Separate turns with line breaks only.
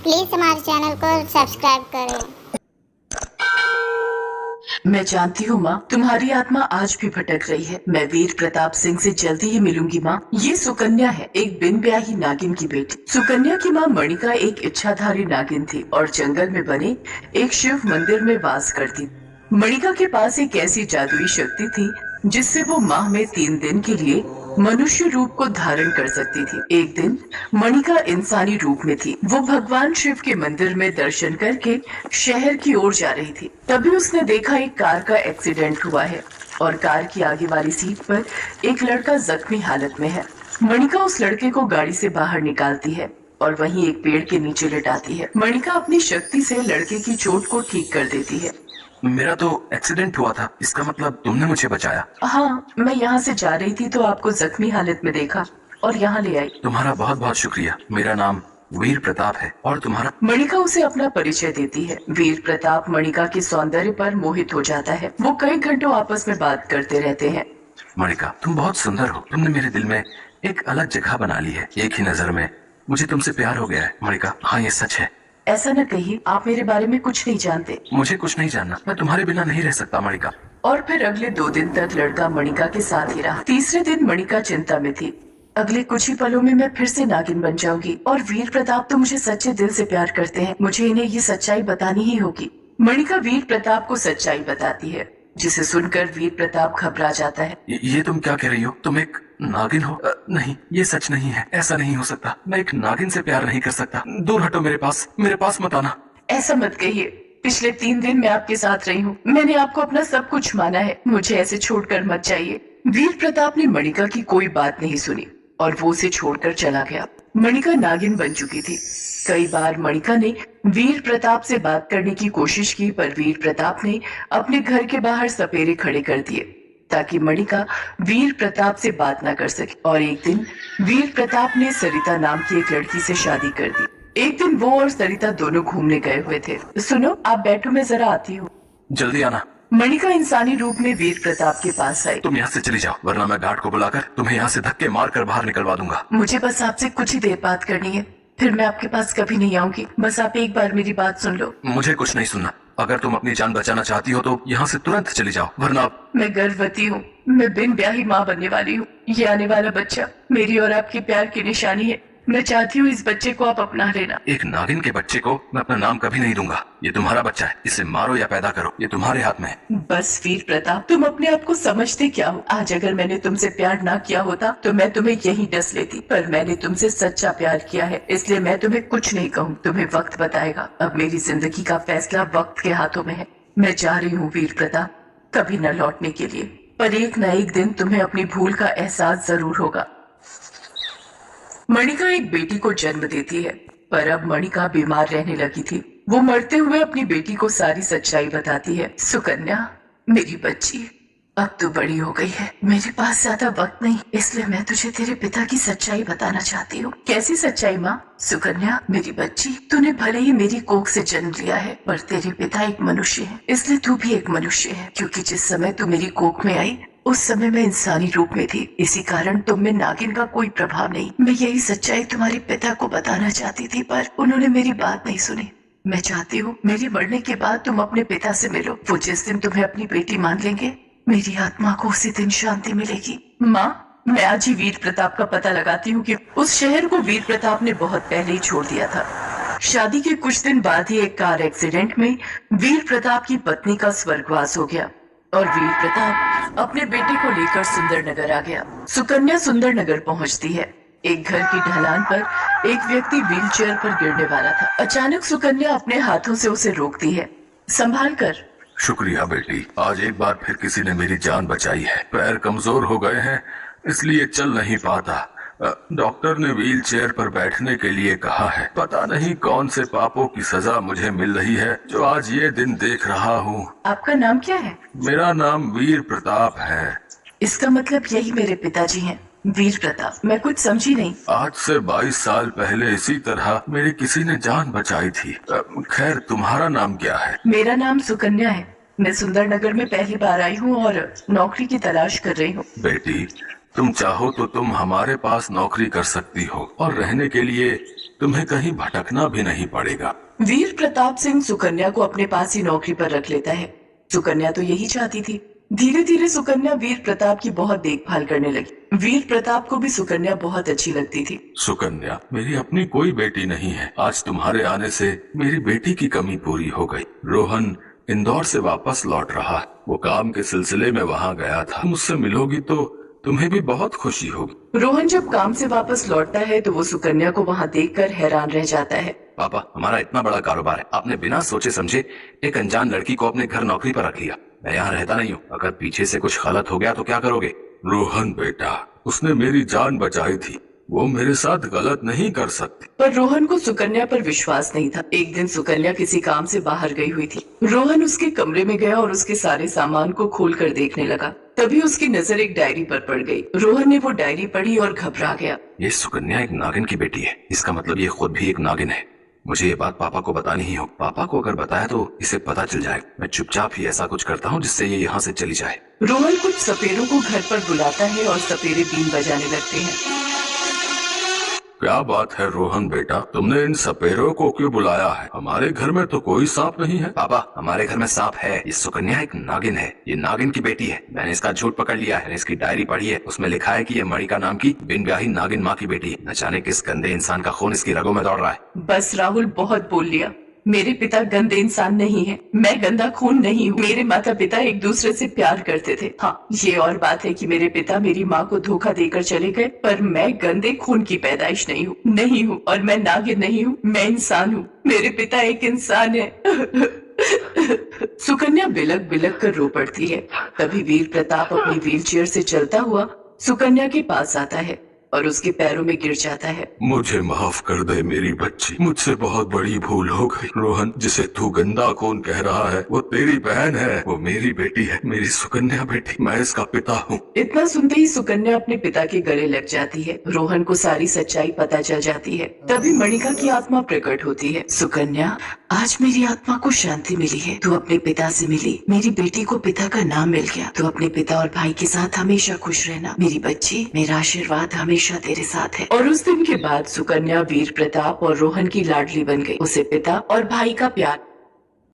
Please हमारे channel को subscribe करें।
मैं जानती हूँ माँ, तुम्हारी आत्मा आज भी भटक रही है। मैं वीर प्रताप सिंह से जल्दी ही मिलूंगी माँ। ये सुकन्या है, एक बिन ब्याही नागिन की बेटी। सुकन्या की माँ मणिका एक इच्छाधारी नागिन थी और जंगल में बने एक शिव मंदिर में वास करती। मणिका के पास एक ऐसी जादुई शक्ति थी जिससे वो माह में 3 दिन के लिए मनुष्य रूप को धारण कर सकती थी। एक दिन मणिका इंसानी रूप में थी। वो भगवान शिव के मंदिर में दर्शन करके शहर की ओर जा रही थी। तभी उसने देखा एक कार का एक्सीडेंट हुआ है और कार की आगे वाली सीट पर एक लड़का जख्मी हालत में है। मणिका उस लड़के को गाड़ी से बाहर निकालती है और वहीं एक पेड़ के नीचे लिटाती है। मणिका अपनी शक्ति से लड़के की चोट को ठीक कर देती है।
मेरा तो एक्सीडेंट हुआ था, इसका मतलब तुमने मुझे बचाया।
हाँ, मैं यहाँ से जा रही थी तो आपको जख्मी हालत में देखा और यहाँ ले आई।
तुम्हारा बहुत बहुत शुक्रिया। मेरा नाम वीर प्रताप है और तुम्हारा?
मणिका उसे अपना परिचय देती है। वीर प्रताप मणिका के सौंदर्य पर मोहित हो जाता है। वो कई घंटों आपस में बात करते रहते हैं।
मणिका, तुम बहुत सुंदर हो। तुमने मेरे दिल में एक अलग जगह बना ली है। एक ही नजर में मुझे तुमसे प्यार हो गया है। मणिका, हाँ ये सच है।
ऐसा न कहिए, आप मेरे बारे में कुछ नहीं जानते।
मुझे कुछ नहीं जानना, मैं तुम्हारे बिना नहीं रह सकता मणिका।
और फिर अगले 2 दिन तक लड़का मणिका के साथ ही रहा। तीसरे दिन मणिका चिंता में थी। अगले कुछ ही पलों में मैं फिर से नागिन बन जाऊंगी और वीर प्रताप तो मुझे सच्चे दिल से प्यार करते हैं। मुझे इन्हें ये सच्चाई बतानी ही होगी। मणिका वीर प्रताप को सच्चाई बताती है, जिसे सुनकर वीर प्रताप घबरा जाता है।
ये तुम क्या कह रही हो? तुम एक नागिन हो? नहीं, ये सच नहीं है। ऐसा नहीं हो सकता। मैं एक नागिन से प्यार नहीं कर सकता। दूर हटो मेरे पास मत आना।
ऐसा मत कहिए। पिछले 3 दिन मैं आपके साथ रही हूँ। मैंने आपको अपना सब कुछ माना है। मुझे ऐसे छोड़कर मत जाइए। वीर प्रताप ने मणिका की कोई बात नहीं सुनी और वो उसे छोड़कर चला गया। मणिका नागिन बन चुकी थी। कई बार मणिका ने वीर प्रताप से बात करने की कोशिश की, पर वीर प्रताप ने अपने घर के बाहर सपेरे खड़े कर दिए ताकि मणिका वीर प्रताप से बात न कर सके। और एक दिन वीर प्रताप ने सरिता नाम की एक लड़की से शादी कर दी। एक दिन वो और सरिता दोनों घूमने गए हुए थे। सुनो, आप बैठो, मैं जरा आती हूँ।
जल्दी आना।
मणिका इंसानी रूप में वीर प्रताप के पास आई।
तुम यहाँ से चली जाओ, वरना मैं गार्ड को बुलाकर तुम्हें यहाँ से धक्के मारकर बाहर निकलवा दूंगा।
मुझे बस आपसे कुछ ही देर बात करनी है, फिर मैं आपके पास कभी नहीं आऊंगी। बस आप एक बार मेरी बात सुन लो।
मुझे कुछ नहीं सुनना। अगर तुम अपनी जान बचाना चाहती हो तो यहाँ से तुरंत चली जाओ, वरना।
मैं गर्भवती हूँ। मैं बिन ब्याही माँ बनने वाली हूँ। ये आने वाला बच्चा मेरी और आपके प्यार की निशानी है। मैं चाहती हूँ इस बच्चे को आप अपना लेना।
एक नागिन के बच्चे को मैं अपना नाम कभी नहीं दूंगा। ये तुम्हारा बच्चा है, इसे मारो या पैदा करो, ये तुम्हारे हाथ में है।
बस वीर प्रताप, तुम अपने आप को समझते क्या हो? आज अगर मैंने तुमसे प्यार ना किया होता तो मैं तुम्हें यहीं डस लेती, पर मैंने तुमसे सच्चा प्यार किया है, इसलिए मैं तुम्हें कुछ नहीं कहूँ। तुम्हें वक्त बताएगा। अब मेरी जिंदगी का फैसला वक्त के हाथों में है। मैं जा रही हूँ वीर प्रताप, कभी न लौटने के लिए, पर एक न एक दिन तुम्हें अपनी भूल का एहसास जरूर होगा। मणिका एक बेटी को जन्म देती है, पर अब मणिका बीमार रहने लगी थी। वो मरते हुए अपनी बेटी को सारी सच्चाई बताती है। सुकन्या, मेरी बच्ची, अब तू बड़ी हो गई है। मेरे पास ज्यादा वक्त नहीं, इसलिए मैं तुझे तेरे पिता की सच्चाई बताना चाहती हूँ। कैसी सच्चाई माँ? सुकन्या, मेरी बच्ची, तूने भले ही मेरी कोख से जन्म लिया है, पर तेरे पिता एक मनुष्य है, इसलिए तू भी एक मनुष्य है। क्योंकि जिस समय तू मेरी कोख में आई उस समय मैं इंसानी रूप में थी, इसी कारण तुम में नागिन का कोई प्रभाव नहीं। मैं यही सच्चाई तुम्हारे पिता को बताना चाहती थी, पर उन्होंने मेरी बात नहीं सुनी। मैं चाहती हूँ मेरे मरने के बाद तुम अपने पिता से मिलो। वो जिस दिन तुम्हें अपनी बेटी मान लेंगे, मेरी आत्मा को उसी दिन शांति मिलेगी। माँ, मैं आज ही वीर प्रताप का पता लगाती हूँ कि उस शहर को वीर प्रताप ने बहुत पहले ही छोड़ दिया था। शादी के कुछ दिन बाद ही एक कार एक्सीडेंट में वीर प्रताप की पत्नी का स्वर्गवास हो गया और वीर प्रताप अपने बेटे को लेकर सुंदरनगर आ गया। सुकन्या सुंदरनगर पहुंचती है। एक घर की ढलान पर एक व्यक्ति व्हीलचेयर पर गिरने वाला था। अचानक सुकन्या अपने हाथों से उसे रोकती है। संभाल कर।
शुक्रिया बेटी, आज एक बार फिर किसी ने मेरी जान बचाई है। पैर कमजोर हो गए हैं, इसलिए चल नहीं पाता। डॉक्टर ने व्हील चेयर पर बैठने के लिए कहा है। पता नहीं कौन से पापों की सजा मुझे मिल रही है जो आज ये दिन देख रहा हूँ।
आपका नाम क्या है?
मेरा नाम वीर प्रताप है।
इसका मतलब यही मेरे पिताजी हैं, वीर प्रताप। मैं कुछ समझी नहीं।
आज से 22 साल पहले इसी तरह मेरी किसी ने जान बचाई थी। खैर, तुम्हारा नाम क्या है?
मेरा नाम सुकन्या है। मैं सुंदरनगर में पहली बार आई हूँ और नौकरी की तलाश कर रही हूँ।
बेटी, तुम चाहो तो तुम हमारे पास नौकरी कर सकती हो और रहने के लिए तुम्हें कहीं भटकना भी नहीं पड़ेगा।
वीर प्रताप सिंह सुकन्या को अपने पास ही नौकरी पर रख लेता है। सुकन्या तो यही चाहती थी। धीरे धीरे सुकन्या वीर प्रताप की बहुत देखभाल करने लगी। वीर प्रताप को भी सुकन्या बहुत अच्छी लगती थी।
सुकन्या, मेरी अपनी कोई बेटी नहीं है। आज तुम्हारे आने से मेरी बेटी की कमी पूरी हो गई। रोहन इंदौर से वापस लौट रहा है। वो काम के सिलसिले में वहाँ गया था। मुझसे मिलोगी तो तुम्हें भी बहुत खुशी होगी।
रोहन जब काम से वापस लौटता है तो वो सुकन्या को वहाँ देखकर हैरान रह जाता है।
पापा, हमारा इतना बड़ा कारोबार है, आपने बिना सोचे समझे एक अनजान लड़की को अपने घर नौकरी पर रख लिया। मैं यहाँ रहता नहीं हूँ, अगर पीछे से कुछ गलत हो गया तो क्या करोगे? रोहन बेटा, उसने मेरी जान बचाई थी, वो मेरे साथ गलत नहीं कर सकती।
पर रोहन को सुकन्या पर विश्वास नहीं था। एक दिन सुकन्या किसी काम से बाहर गई हुई थी। रोहन उसके कमरे में गया और उसके सारे सामान को खोलकर देखने लगा। तभी उसकी नजर एक डायरी पर पड़ गई। रोहन ने वो डायरी पढ़ी और घबरा गया।
ये सुकन्या एक नागिन की बेटी है, इसका मतलब ये खुद भी एक नागिन है। मुझे ये बात पापा को बतानी ही हो। पापा को अगर बताया तो इसे पता चल जाएगा। मैं चुपचाप ही ऐसा कुछ करता हूँ जिससे ये यहाँ से चली जाए।
रोहन कुछ सपेरों को घर पर बुलाता है और सपेरे बीन बजाने लगते हैं।
क्या बात है रोहन बेटा, तुमने इन सपेरों को क्यों बुलाया है? हमारे घर में तो कोई सांप नहीं है। पापा, हमारे घर में सांप है। ये सुकन्या एक नागिन है, ये नागिन की बेटी है। मैंने इसका झूठ पकड़ लिया है। इसकी डायरी पढ़ी है, उसमें लिखा है कि ये मणिका नाम की बिन ब्याही नागिन माँ की बेटी है। न जाने किस गंदे इंसान का खून इसकी रगों में दौड़ रहा है।
बस राहुल, बहुत बोल लिया। मेरे पिता गंदे इंसान नहीं है, मैं गंदा खून नहीं हूँ। मेरे माता पिता एक दूसरे से प्यार करते थे। हाँ, ये और बात है कि मेरे पिता मेरी माँ को धोखा देकर चले गए, पर मैं गंदे खून की पैदाइश नहीं हूँ और मैं नागिन नहीं हूँ, मैं इंसान हूँ। मेरे पिता एक इंसान है। सुकन्या बिलक बिलक कर रो पड़ती है। तभी वीर प्रताप अपनी व्हीलचेयर से चलता हुआ सुकन्या के पास आता है और उसके पैरों में गिर जाता है।
मुझे माफ कर दे मेरी बच्ची, मुझसे बहुत बड़ी भूल हो गई। रोहन, जिसे तू गंदा खून कह रहा है वो तेरी बहन है, वो मेरी बेटी है, मेरी सुकन्या बेटी। मैं इसका पिता हूँ।
इतना सुनते ही सुकन्या अपने पिता के गले लग जाती है। रोहन को सारी सच्चाई पता चल जाती है। तभी मणिका की आत्मा प्रकट होती है। सुकन्या, आज मेरी आत्मा को शांति मिली है। तू अपने पिता से मिली, मेरी बेटी को पिता का नाम मिल गया। तू अपने पिता और भाई के साथ हमेशा खुश रहना मेरी बच्ची। मेरा आशीर्वाद हमेशा तेरे साथ है। और उस दिन के बाद सुकन्या वीर प्रताप और रोहन की लाडली बन गई। उसे पिता और भाई का प्यार